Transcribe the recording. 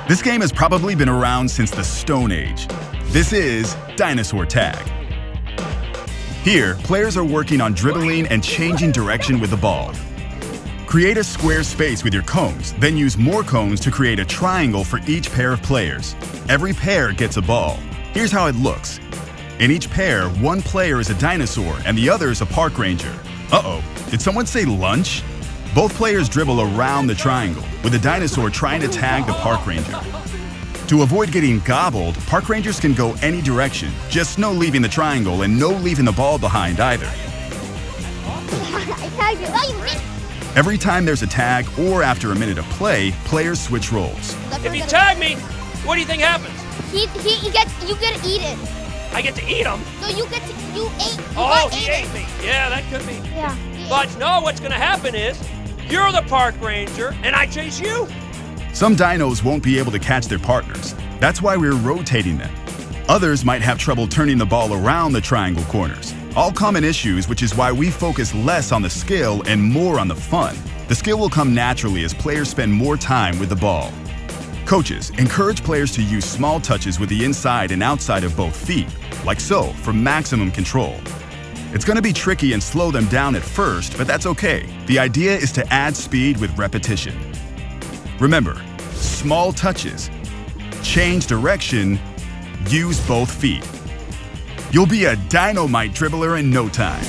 This game has probably been around since the Stone Age. This is Dinosaur Tag. Here, players are working on dribbling and changing direction with the ball. Create a square space with your cones, then use more cones to create a triangle for each pair of players. Every pair gets a ball. Here's how it looks. In each pair, one player is a dinosaur and the other is a park ranger. Uh-oh, did someone say lunch? Both players dribble around the triangle, with the dinosaur trying to tag the park ranger. To avoid getting gobbled, park rangers can go any direction, just no leaving the triangle and no leaving the ball behind either. Every time there's a tag or after a minute of play, players switch roles. If you tag me, what do you think happens? You get to eat it. I get to eat them? No, you ate. He ate me. Yeah, that could be. Yeah. But no, what's going to happen is you're the park ranger and I chase you. Some dinos won't be able to catch their partners. That's why we're rotating them. Others might have trouble turning the ball around the triangle corners. All common issues, which is why we focus less on the skill and more on the fun. The skill will come naturally as players spend more time with the ball. Coaches, encourage players to use small touches with the inside and outside of both feet, like so, for maximum control. It's going to be tricky and slow them down at first, but that's okay. The idea is to add speed with repetition. Remember, small touches, change direction, use both feet. You'll be a dynamite dribbler in no time.